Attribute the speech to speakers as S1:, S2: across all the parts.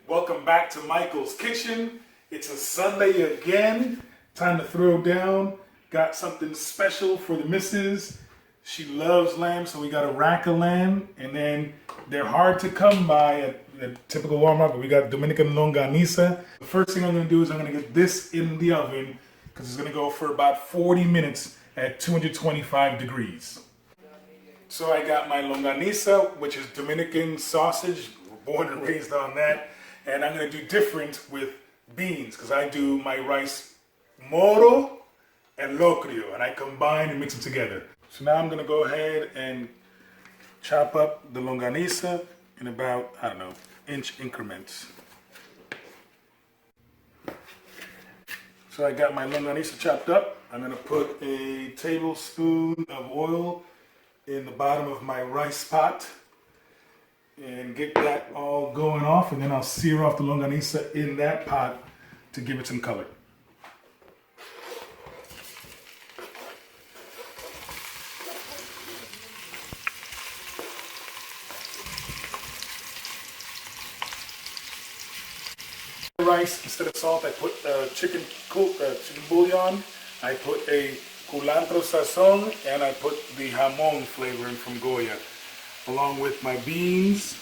S1: Welcome back to Michael's Kitchen. It's a Sunday again. Time to throw down. Got something special for the missus. She loves lamb, so we got a rack of lamb. And then they're hard to come by at the typical Walmart, but we got Dominican longaniza. The first thing I'm gonna do is I'm gonna get this in the oven because it's gonna go for about 40 minutes at 225 degrees. So I got my longaniza, which is Dominican sausage. We're born and raised on that. And I'm gonna do different with beans because I do my rice Moro and LOCRIO, and I combine and mix them together. So now I'm gonna go ahead and chop up the longaniza in about, I don't know, inch increments. So I got my longaniza chopped up. I'm gonna put a tablespoon of oil in the bottom of my rice pot and get that all going off, and then I'll sear off the longaniza in that pot to give it some color. Rice, instead of salt, I put chicken bouillon. I put a culantro sazon, and I put the jamon flavoring from Goya, along with my beans,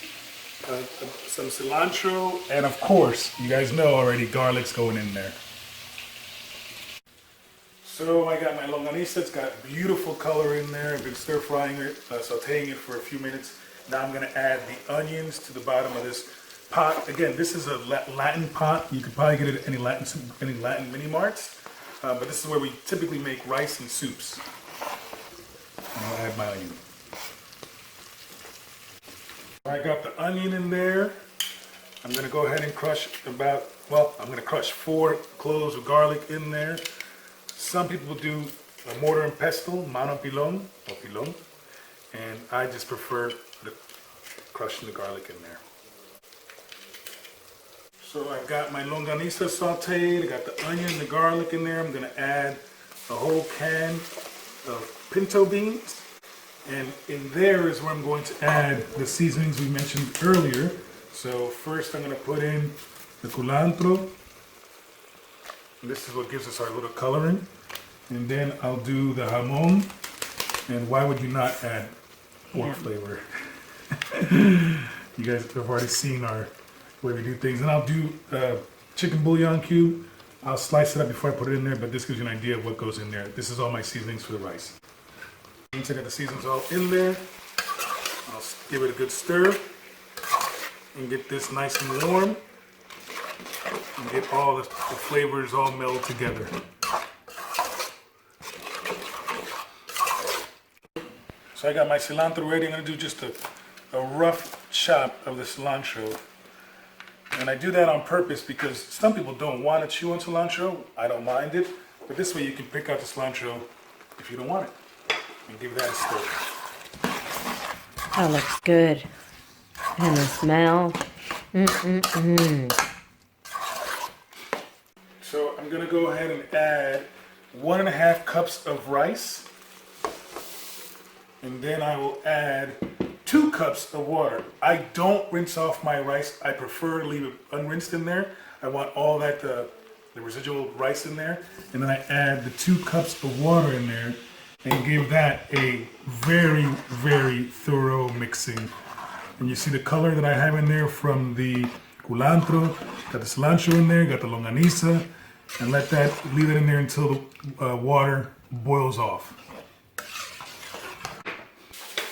S1: some cilantro, and of course, you guys know already, garlic's going in there. So I got my longaniza. It's got beautiful color in there. I've been stir frying it, sauteing it for a few minutes. Now I'm gonna add the onions to the bottom of this pot. Again, this is a Latin pot. You could probably get it at any Latin mini marts, but this is where we typically make rice and soups. And I'll add my onion. I got the onion in there. I'm gonna go ahead and crush I'm gonna crush 4 cloves of garlic in there. Some people do a mortar and pestle, mano pilon, or pilon, and I just prefer crushing the garlic in there. So I've got my longaniza sauteed, I got the onion and the garlic in there. I'm gonna add a whole can of pinto beans. And in there is where I'm going to add the seasonings we mentioned earlier. So first I'm gonna put in the culantro. And this is what gives us our little coloring. And then I'll do the jamon. And why would you not add pork flavor? You guys have already seen our way we do things. And I'll do chicken bouillon cube. I'll slice it up before I put it in there, but this gives you an idea of what goes in there. This is all my seasonings for the rice. Once I got the seasonings all in there, I'll give it a good stir and get this nice and warm and get all the flavors all melded together. So I got my cilantro ready. I'm gonna do just a rough chop of the cilantro. And I do that on purpose because some people don't want to chew on cilantro. I don't mind it, but this way you can pick out the cilantro if you don't want it. And give that a stir.
S2: That looks good. And the smell.
S1: So I'm gonna go ahead and add 1.5 cups of rice. And then I will add 2 cups of water. I don't rinse off my rice. I prefer to leave it unrinsed in there. I want all that, the residual rice in there. And then I add the 2 cups of water in there and give that a very, very thorough mixing. And you see the color that I have in there from the culantro, got the cilantro in there, got the longaniza, and leave it in there until the water boils off.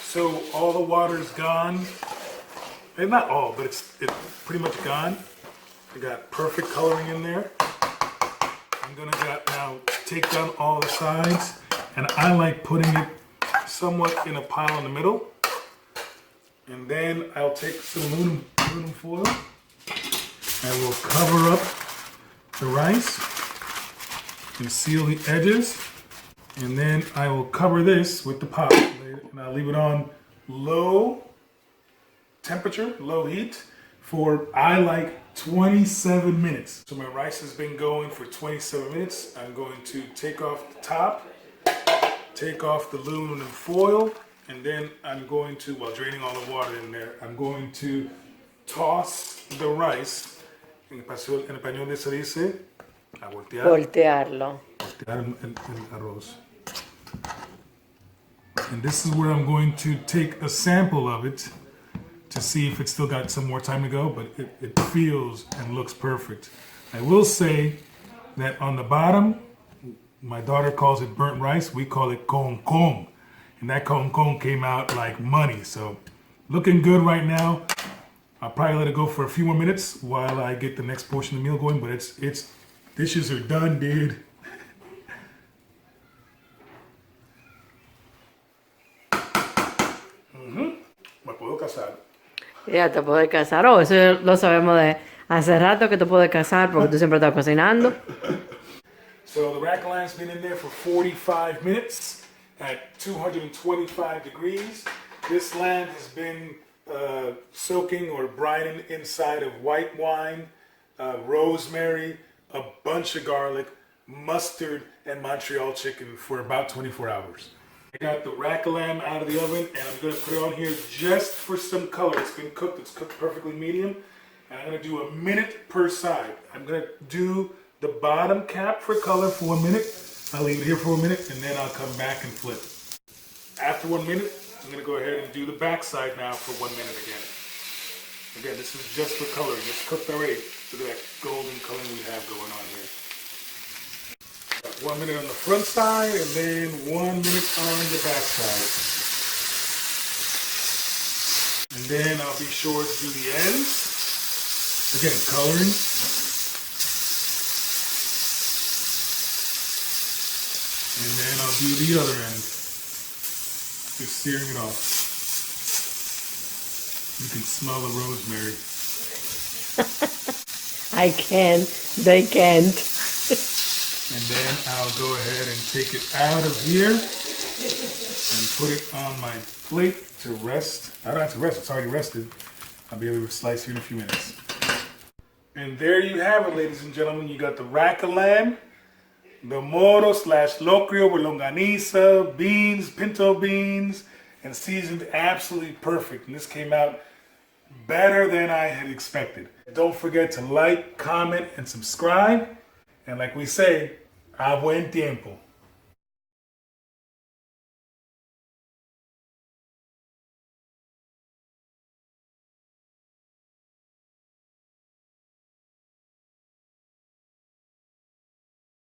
S1: So all the water is gone, and not all, but it's pretty much gone. I got perfect coloring in there. I'm gonna now take down all the sides. And I like putting it somewhat in a pile in the middle. And then I'll take some aluminum foil and we'll cover up the rice and seal the edges. And then I will cover this with the pot. And I'll leave it on low temperature, low heat, for I like 27 minutes. So my rice has been going for 27 minutes. I'm going to take off the top, take off the aluminum foil, and then I'm going to, while draining all the water in there, I'm going to toss the rice En español se dice a voltear.
S2: Voltearlo.
S1: Voltear el arroz. And this is where I'm going to take a sample of it to see if it's still got some more time to go, but it feels and looks perfect. I will say that on the bottom, my daughter calls it burnt rice. We call it con con. And that con con came out like money. So looking good right now. I'll probably let it go for a few more minutes while I get the next portion of the meal going, but it's dishes are done, dude. Me puedo casar.
S2: Ya te puedes casar. Oh, eso lo sabemos de hace rato que te puedes casar porque tú siempre estás cocinando.
S1: So the rack line's been in there for 45 minutes at 225 degrees. This lamb has been soaking or brining inside of white wine, rosemary, a bunch of garlic, mustard, and Montreal chicken for about 24 hours. I got the rack lamb out of the oven and I'm going to put it on here just for some color. It's been cooked, it's cooked perfectly medium. And I'm going to do a minute per side. I'm going to do the bottom cap for color for 1 minute. I'll leave it here for 1 minute and then I'll come back and flip. After 1 minute, I'm going to go ahead and do the back side now for 1 minute again. Again, this is just for coloring. It's cooked already. Look at that golden coloring we have going on here. Got 1 minute on the front side and then 1 minute on the back side. And then I'll be sure to do the ends. Again, coloring. And then I'll do the other end. Just searing it off. You can smell the rosemary.
S2: I can. They can't.
S1: And then I'll go ahead and take it out of here and put it on my plate to rest. I don't have to rest, it's already rested. I'll be able to slice here in a few minutes. And there you have it, ladies and gentlemen. You got the rack of lamb, the Moro / LOCRIO with longaniza, beans, pinto beans, and seasoned absolutely perfect. And this came out better than I had expected. Don't forget to like, comment, and subscribe. And like we say, a buen tiempo.